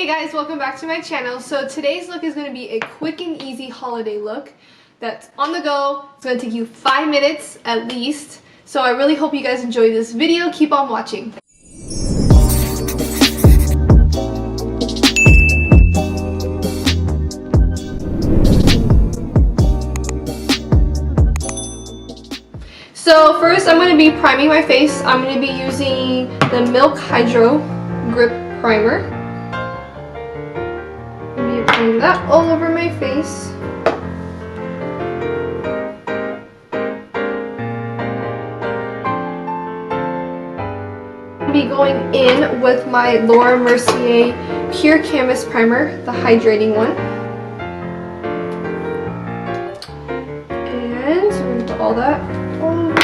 Hey guys, welcome back to my channel. So today's look is going to be a quick and easy holiday look that's on the go. It's going to take you 5 minutes at least. So I really hope you guys enjoy this video. Keep on watching. So first I'm going to be priming my face. I'm going to be using the Milk Hydro Grip Primer. Applying that all over my face. I'll be going in with my Laura Mercier Pure Canvas Primer, the hydrating one. And so I'm going to put all that all over.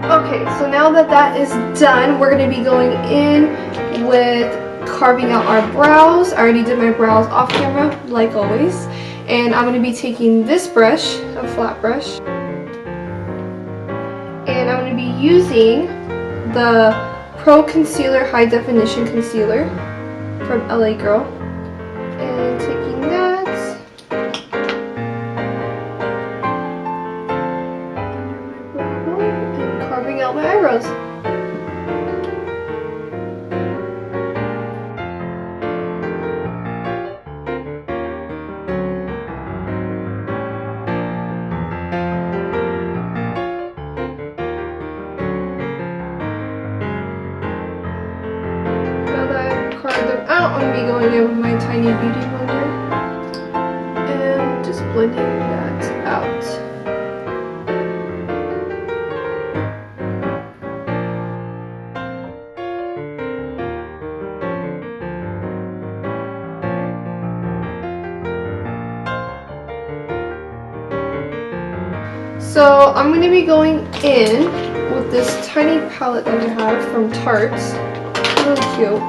Okay, so now that that is done, we're going to be going in with carving out our brows. I already did my brows off camera, like always. And I'm going to be taking this brush, a flat brush, and I'm going to be using the Pro Concealer High Definition Concealer from LA Girl. And taking that carving out my eyebrows. Now that I've carved them out, I'm going to be going in with my tiny beauty blender and just blending that out. So I'm going to be going in with this tiny palette that I have from Tarte. Really cute.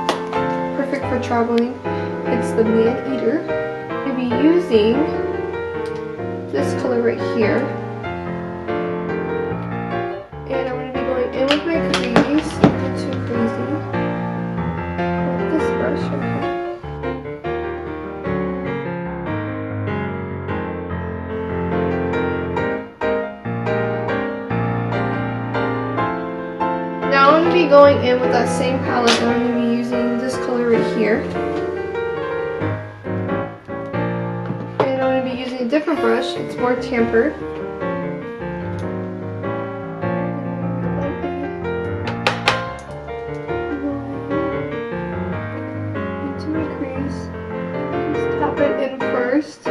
Perfect for traveling. It's the Man Eater. I'm going to be using this color right here. And I'm going to be going in with my crease. Not too crazy. With this brush right here. Now I'm going to be going in with that same palette and I'm going to be using this color right here. And I'm going to be using a different brush, it's more tampered. Into my crease. Just tap it in first.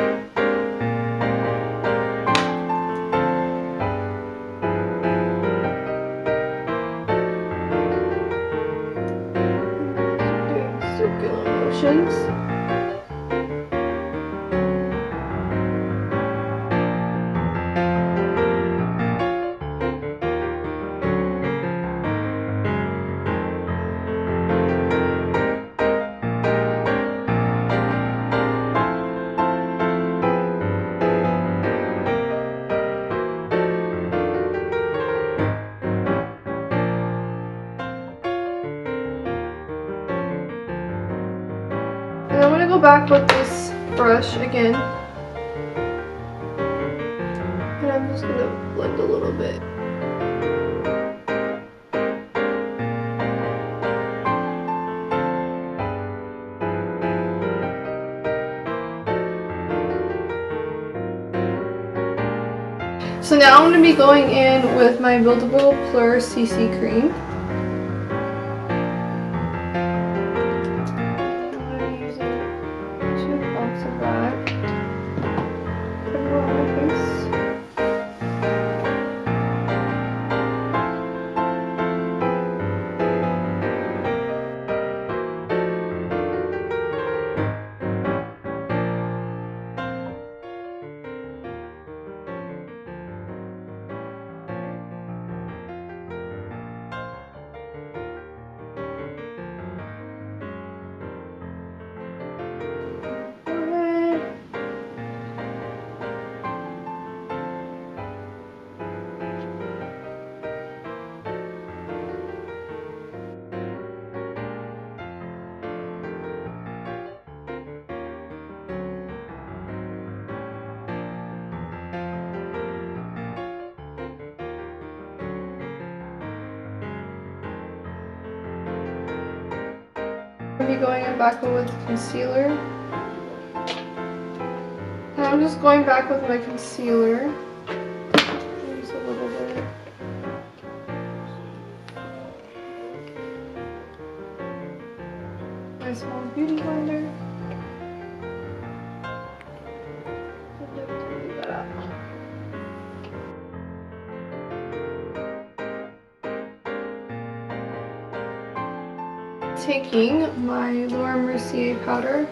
Circular motions. And I'm going to go back with this brush again. And I'm just going to blend a little bit. So now I'm going to be going in with my Buildable Blur CC Cream. be going in back with concealer. And I'm just going back with my concealer. Use a little bit. My small beauty blender. Leave that out. Taking my Laura Mercier powder.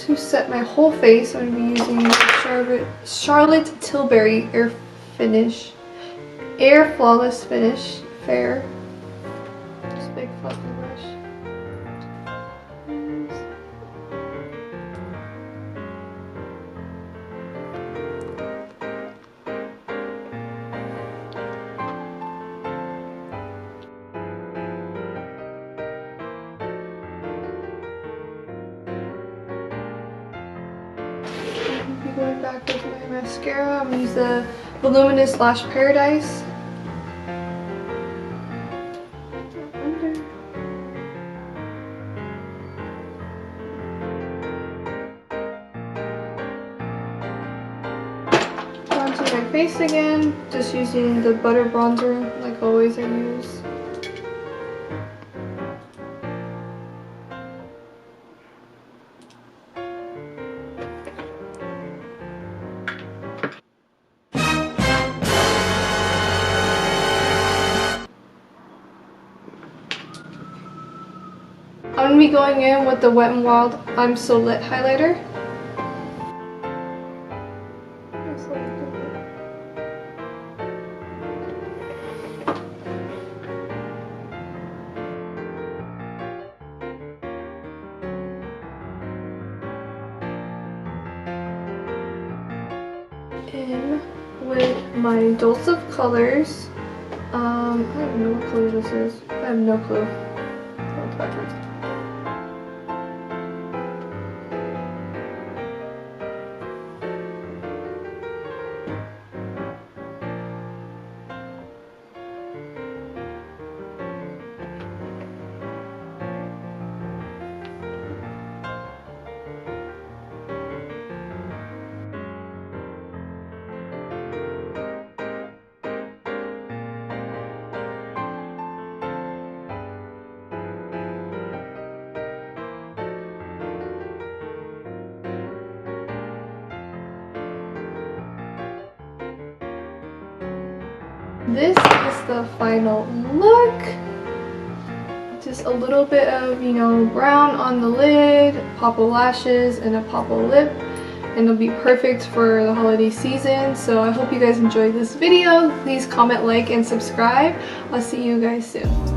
To set my whole face, I'm going to be using Charlotte Tilbury Air Flawless Finish Fair. Just big fluffy brush. Going back with my mascara, I'm going to use the Voluminous Lash Paradise. Under. Onto my face again, just using the Butter Bronzer like always I use. I'm going to be going in with the Wet n Wild I'm So Lit highlighter. In with my Dulce of Colors. I don't know what color this is. I have no clue. Oh, it's backwards. This is the final look. Just a little bit of, brown on the lid, pop of lashes, and a pop of lip. And it'll be perfect for the holiday season. So I hope you guys enjoyed this video. Please comment, like, and subscribe. I'll see you guys soon.